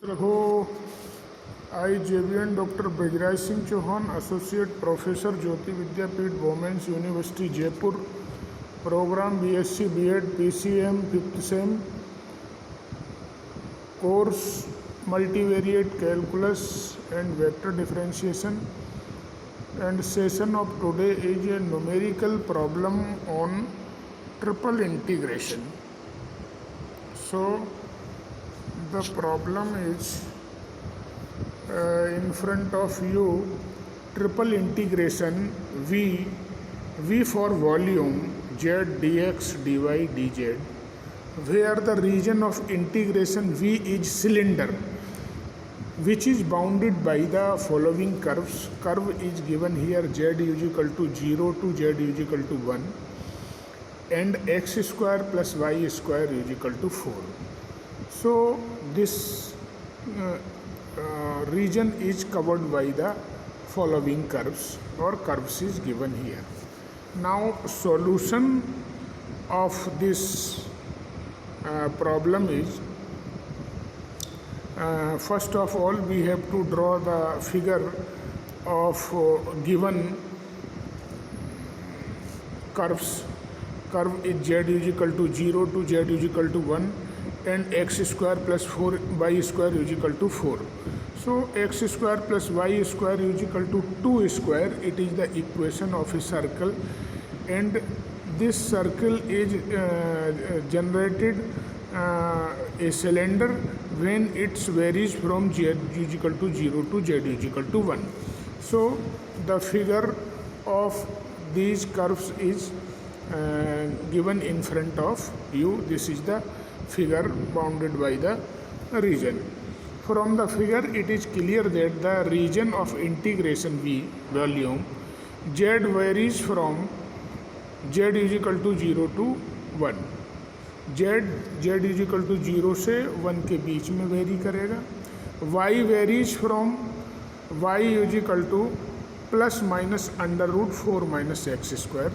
रखो। I JVN doctor Brajraj Singh Chauhan, associate professor, Jyoti Vidyapeeth, women's university Jaipur. Program BSc BEd PCM 5th sem, course multivariate calculus and vector differentiation, and session of today is a numerical problem on triple integration. So the problem is in front of you, triple integration v for volume z dx dy dz, where the region of integration v is cylinder which is bounded by the following curves. Curve is given here, z is equal to 0 to z is equal to 1 and x square plus y square is equal to 4. So this region is covered by the following curves, or curves is given here. Now solution of this problem is, first of all we have to draw the figure of given curves. Curve is z is equal to 0 to z is equal to 1 and x square plus 4y square is equal to 4. So x square plus y square is equal to 2 square. It is the equation of a circle, and this circle is generated a cylinder when it varies from z is equal to 0 to z is equal to 1. So the figure of these curves is given in front of you. This is the figure bounded by the region. From the figure it is clear that the region of integration v, volume, z varies from z is equal to 0 to 1. z is equal to 0 से 1 के बीच में very करेगा. y varies from y is equal to plus minus under root 4 minus x square.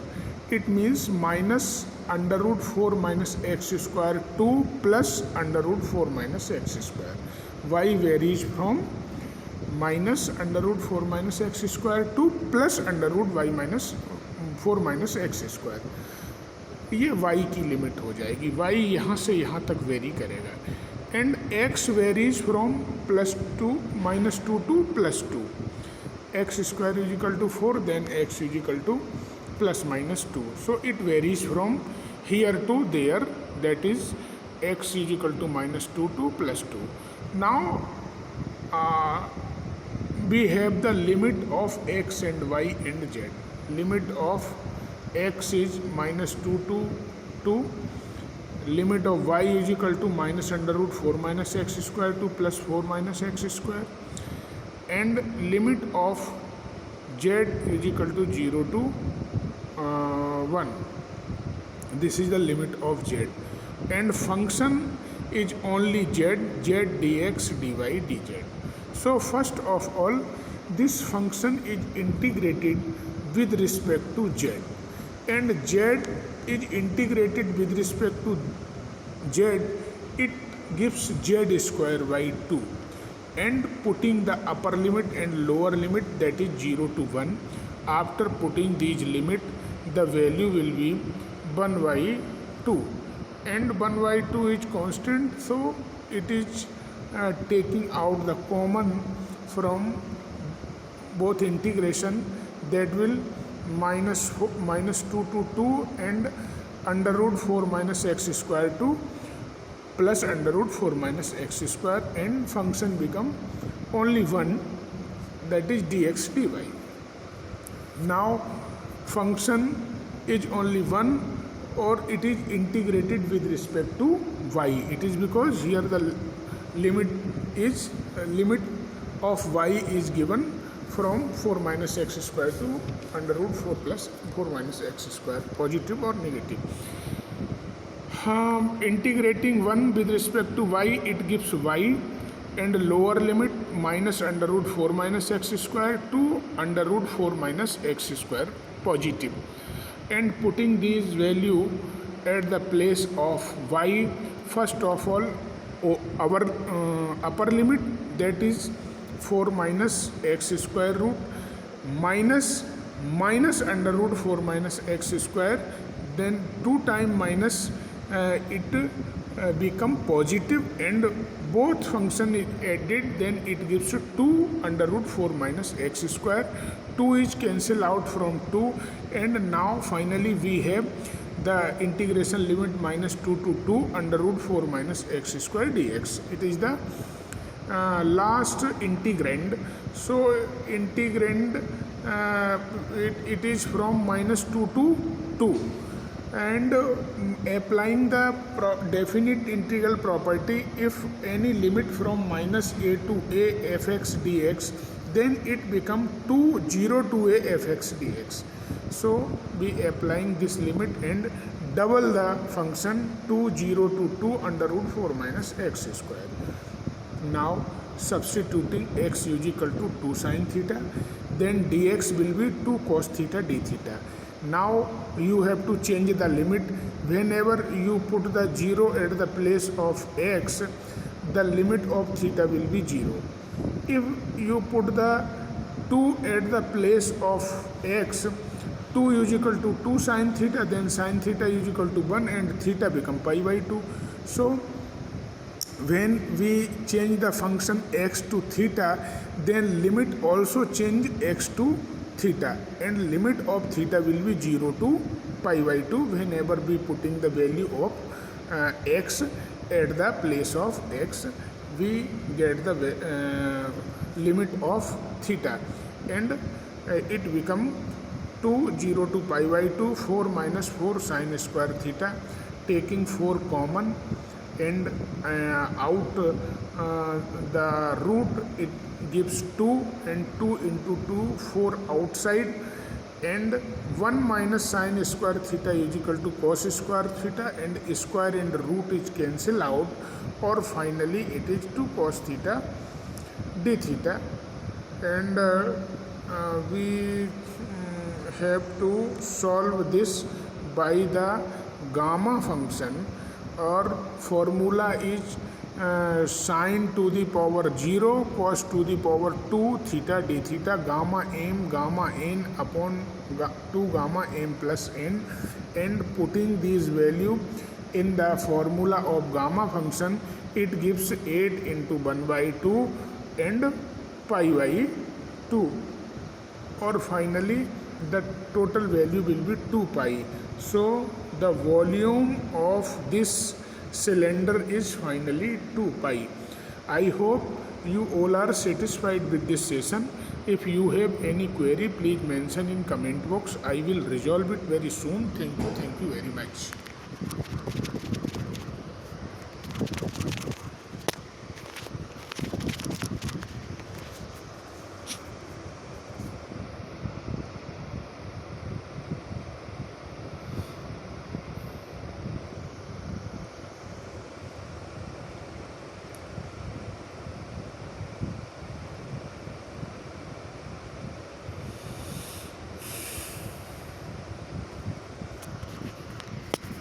It means minus under root 4 minus x square to plus under root 4 minus x square. y varies from minus under root 4 minus x square to plus under root y minus 4 minus x square. ये y की limit हो जाएगी. y यहाँ से यहाँ तक vary करेगा. And x varies from plus two minus two two plus two. X square is equal to 4, then x is equal to plus minus 2. So it varies from here to there, that is x is equal to minus 2 to plus 2. Now we have the limit of x and y and z. Limit of x is minus 2 to 2. Limit of y is equal to minus under root 4 minus x square to plus 4 minus x square. And limit of z is equal to 0 to 1. This is the limit of z. And function is only z dx dy dz. So first of all, this function is integrated with respect to z, and z is integrated with respect to z, it gives z square by 2. And putting the upper limit and lower limit, that is 0 to 1, after putting these limit, the value will be 1 by 2, and 1 by 2 is constant, so it is taking out the common from both integration, that will minus 2 to 2 and under root 4 minus x square to plus under root 4 minus x square, and function become only one, that is dx dy. Now function is only one, or it is integrated with respect to y. It is because here the limit of y is given from 4 minus x square to under root 4 plus 4 minus x square, positive or negative. Integrating 1 with respect to y, it gives y, and lower limit minus under root 4 minus x square to under root 4 minus x square, positive. And putting these value at the place of y, first of all our upper limit, that is 4 minus x square root minus under root 4 minus x square, then 2 time minus it become positive, and both function is added, then it gives 2 under root 4 minus x square. 2 is cancel out from 2, and now finally we have the integration limit minus 2 to 2 under root 4 minus x square dx. It is the last integrand. So integrand it is from minus 2 to 2, and applying the definite integral property, if any limit from minus a to a fx dx, then it become 0 to a fx dx. So we applying this limit and double the function 0 to 2 under root 4 minus x square. Now substituting x is equal to 2 sin theta, then dx will be 2 cos theta d theta. Now you have to change the limit. Whenever you put the 0 at the place of x, the limit of theta will be 0. If you put the 2 at the place of x, 2 is equal to 2 sin theta, then sin theta is equal to 1, and theta become pi by 2. So when we change the function x to theta, then limit also change x to theta, and limit of theta will be 0 to pi by 2 whenever we putting the value of x at the place of x. We get the limit of theta, and it become 0 to pi by 2, 4 minus 4 sin square theta, taking 4 common, and out the root it gives 2, and 2 into 2 4 outside, and 1 minus sin square theta is equal to cos square theta, and square and root is cancel out, or finally it is 2 cos theta d theta. And we have to solve this by the gamma function. Our formula is sine to the power 0 cos to the power 2 theta d theta, gamma n upon 2 gamma m plus n, and putting these value in the formula of gamma function, it gives 8 into 1 by 2 and pi by 2, or finally the total value will be 2 pi. So the volume of this cylinder is finally 2 pi. I hope you all are satisfied with this session. If you have any query, please mention in comment box. I will resolve it very soon. Thank you very much.